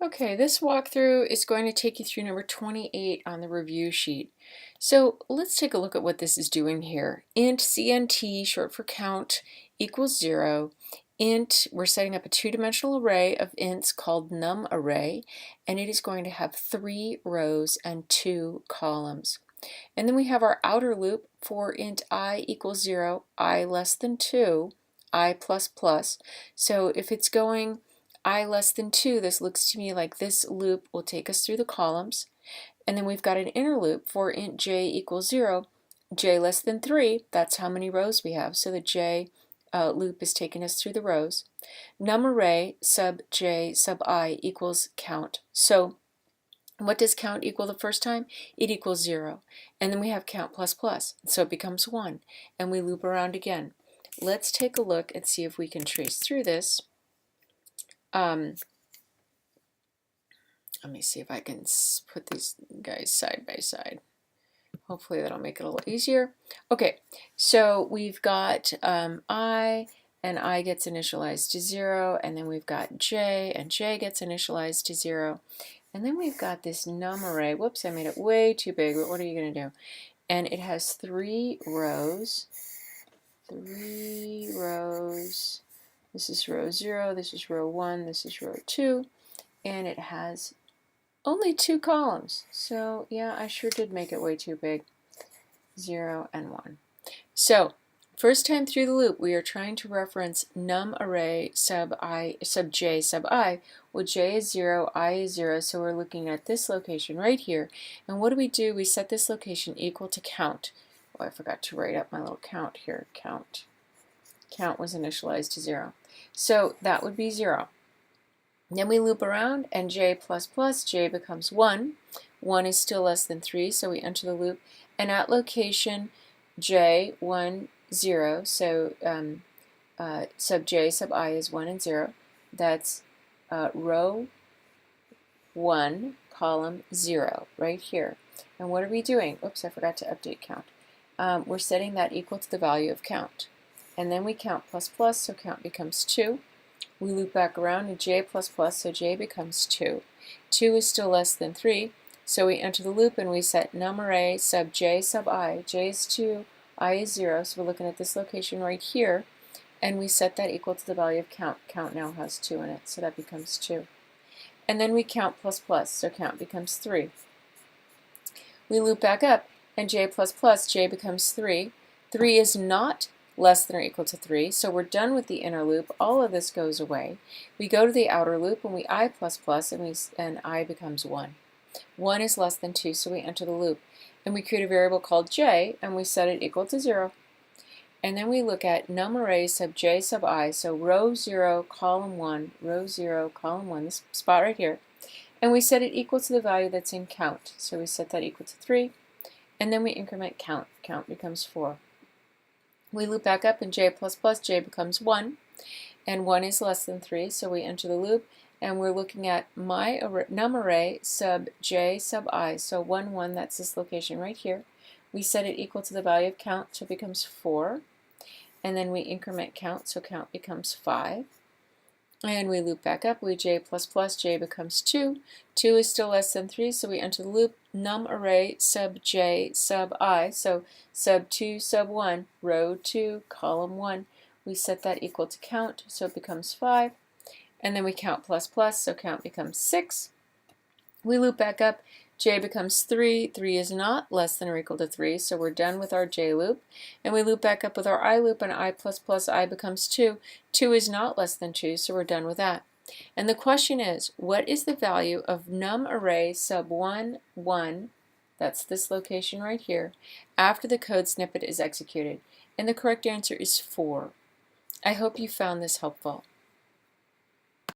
Okay, this walkthrough is going to take you through number 28 on the review sheet. So let's take a look at what this is doing here. Int CNT, short for count, equals 0. Int, we're setting up a two-dimensional array of ints called num array, and it is going to have 3 rows and 2 columns. And then we have our outer loop for int I equals 0, I less than 2, I plus plus. So if it's going I less than 2, this looks to me like this loop will take us through the columns. And then we've got an inner loop for int j equals 0, j less than 3, that's how many rows we have. So the j loop is taking us through the rows. Num array sub j sub I equals count. So what does count equal the first time? It equals 0. And then we have count plus plus, so it becomes 1. And we loop around again. Let's take a look and see if we can trace through this. Let me see if I can put these guys side by side. Hopefully that'll make it a little easier. Okay, so we've got I, and I gets initialized to 0, and then we've got j, and j gets initialized to 0. And then we've got this num array. Whoops, I made it way too big, but what are you going to do? And it has 3 rows. 3 rows. This is row 0, this is row 1, this is row 2, and it has only 2 columns. So yeah, I sure did make it way too big. 0 and 1. So first time through the loop, we are trying to reference num array sub j sub I. Well, j is 0, I is 0, so we're looking at this location right here. And what do? We set this location equal to count. Oh, I forgot to write up my little count here. Count. Count was initialized to 0. So that would be 0. Then we loop around, and j plus plus, j becomes 1. 1 is still less than 3, so we enter the loop. And at location j, 1, 0, so sub j sub I is 1 and 0. That's row 1, column 0, right here. And what are we doing? Oops, I forgot to update count. We're setting that equal to the value of count. And then we count plus plus, so count becomes 2. We loop back around to j plus plus, so j becomes 2. 2 is still less than 3, so we enter the loop and we set num array sub j sub I. j is 2, I is 0, so we're looking at this location right here, and we set that equal to the value of count. Count now has 2 in it, so that becomes 2. And then we count plus plus, so count becomes 3. We loop back up, and j plus plus, j becomes 3. 3 is not less than or equal to 3, so we're done with the inner loop. All of this goes away. We go to the outer loop and we I plus plus, and I becomes 1. 1 is less than 2, so we enter the loop. And we create a variable called j, and we set it equal to 0. And then we look at num array sub j sub I, so row 0, column 1, row 0, column 1, this spot right here. And we set it equal to the value that's in count, so we set that equal to 3. And then we increment count. Count becomes 4. We loop back up, and j plus plus, j becomes 1, and 1 is less than 3, so we enter the loop, and we're looking at my num array sub j sub I, so 1, 1, that's this location right here. We set it equal to the value of count, so it becomes 4, and then we increment count, so count becomes 5. And we loop back up, we j plus plus, j becomes 2. 2 is still less than 3, so we enter the loop, num array sub j sub I, so sub 2 sub 1, row 2, column 1. We set that equal to count, so it becomes 5. And then we count plus plus, so count becomes 6. We loop back up, j becomes 3. 3 is not less than or equal to 3, so we're done with our j loop. And we loop back up with our I loop, and I plus plus, I becomes 2. 2 is not less than 2, so we're done with that. And the question is, what is the value of num array sub 1, 1, that's this location right here, after the code snippet is executed? And the correct answer is 4. I hope you found this helpful.